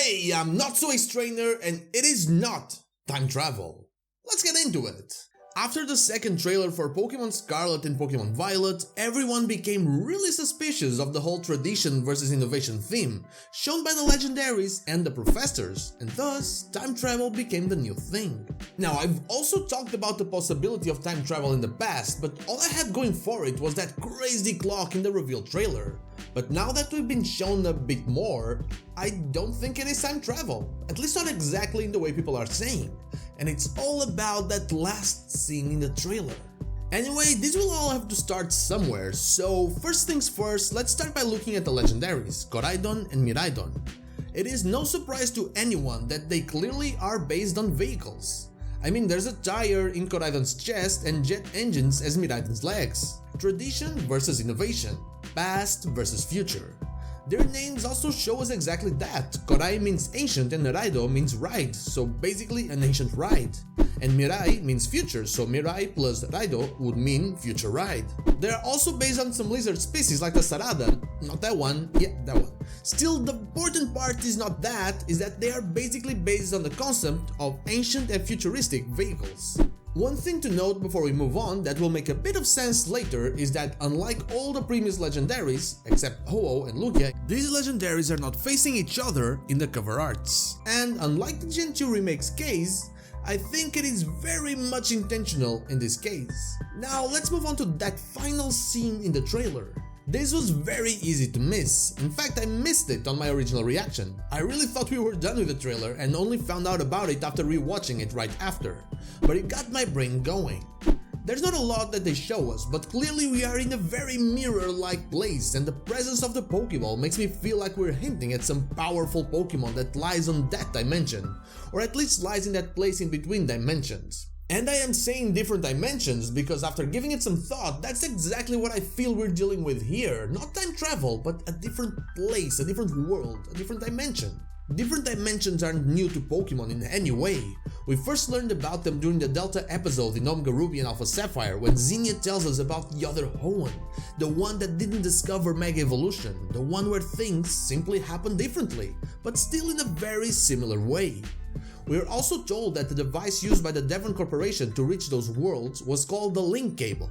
Hey, I'm Not So Ace Trainer, and it is not time travel. Let's get into it. After the second trailer for Pokémon Scarlet and Pokémon Violet, everyone became really suspicious of the whole tradition versus innovation theme, shown by the Legendaries and the Professors, and thus, time travel became the new thing. Now, I've also talked about the possibility of time travel in the past, but all I had going for it was that crazy clock in the reveal trailer. But now that we've been shown a bit more, I don't think it is time travel, at least not exactly in the way people are saying. And it's all about that last scene in the trailer. Anyway, this will all have to start somewhere, so first things first, let's start by looking at the Legendaries, Koraidon and Miraidon. It is no surprise to anyone that they clearly are based on vehicles. I mean, there's a tire in Koraidon's chest and jet engines as Miraidon's legs. Tradition versus innovation, past versus future. Their names also show us exactly that. Korai means ancient and Miraido means ride, so basically an ancient ride. And Mirai means future, so Mirai plus Raido would mean future ride. They are also based on some lizard species like the Sarada, not that one, yeah, that one. Still, the important part is not that, is that they are basically based on the concept of ancient and futuristic vehicles. One thing to note before we move on that will make a bit of sense later is that unlike all the previous Legendaries, except Ho-Oh and Lugia, these Legendaries are not facing each other in the cover arts. And unlike the Gen 2 Remake's case, I think it is very much intentional in this case. Now let's move on to that final scene in the trailer. This was very easy to miss. In fact, I missed it on my original reaction. I really thought we were done with the trailer and only found out about it after rewatching it right after. But it got my brain going. There's not a lot that they show us, but clearly we are in a very mirror-like place, and the presence of the Pokeball makes me feel like we're hinting at some powerful Pokemon that lies on that dimension, or at least lies in that place in between dimensions. And I am saying different dimensions because after giving it some thought, that's exactly what I feel we're dealing with here. Not time travel, but a different place, a different world, a different dimension. Different dimensions aren't new to Pokemon in any way. We first learned about them during the Delta episode in Omega Ruby and Alpha Sapphire when Zinnia tells us about the other Hoenn, the one that didn't discover Mega Evolution, the one where things simply happen differently, but still in a very similar way. We are also told that the device used by the Devon Corporation to reach those worlds was called the Link Cable.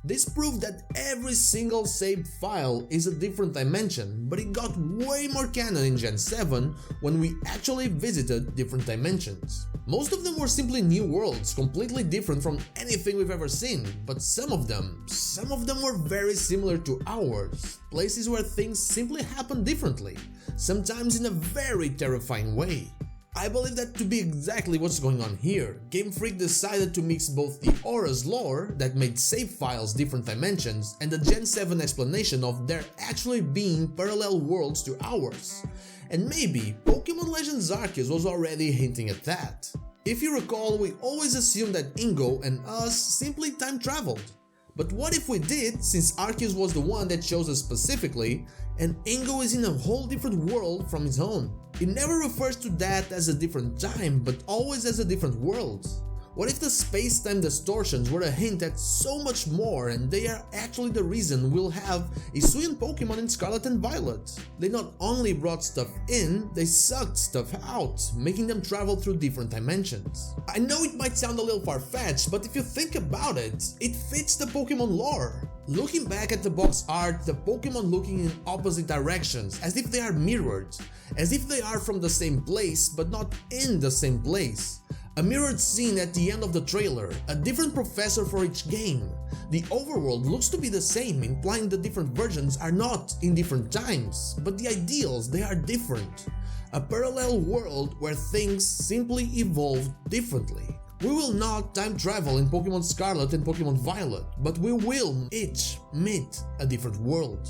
This proved that every single saved file is a different dimension, but it got way more canon in Gen 7 when we actually visited different dimensions. Most of them were simply new worlds, completely different from anything we've ever seen, but some of them were very similar to ours, places where things simply happen differently, sometimes in a very terrifying way. I believe that to be exactly what's going on here. Game Freak decided to mix both the Aura's lore that made save files different dimensions and the Gen 7 explanation of there actually being parallel worlds to ours. And maybe Pokémon Legends Arceus was already hinting at that. If you recall, we always assumed that Ingo and us simply time traveled. But what if we did, since Arceus was the one that chose us specifically, and Ingo is in a whole different world from his own? It never refers to that as a different time, but always as a different world. What if the space-time distortions were a hint at so much more and they are actually the reason we'll have Hisuian Pokemon in Scarlet and Violet? They not only brought stuff in, they sucked stuff out, making them travel through different dimensions. I know it might sound a little far-fetched, but if you think about it, it fits the Pokemon lore. Looking back at the box art, the Pokemon looking in opposite directions, as if they are mirrored, as if they are from the same place but not in the same place. A mirrored scene at the end of the trailer, a different professor for each game. The overworld looks to be the same, implying the different versions are not in different times, but the ideals, they are different. A parallel world where things simply evolve differently. We will not time travel in Pokémon Scarlet and Pokémon Violet, but we will each meet a different world.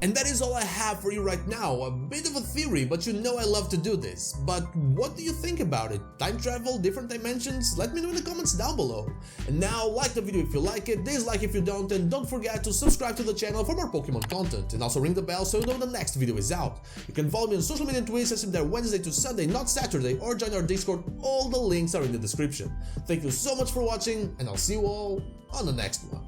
And that is all I have for you right now, a bit of a theory, but you know I love to do this. But what do you think about it? Time travel, different dimensions? Let me know in the comments down below. And now, like the video if you like it, dislike if you don't, and don't forget to subscribe to the channel for more Pokemon content, and also ring the bell so you know when the next video is out. You can follow me on social media and Twitter, as I'm there Wednesday to Sunday, not Saturday, or join our Discord, all the links are in the description. Thank you so much for watching, and I'll see you all on the next one.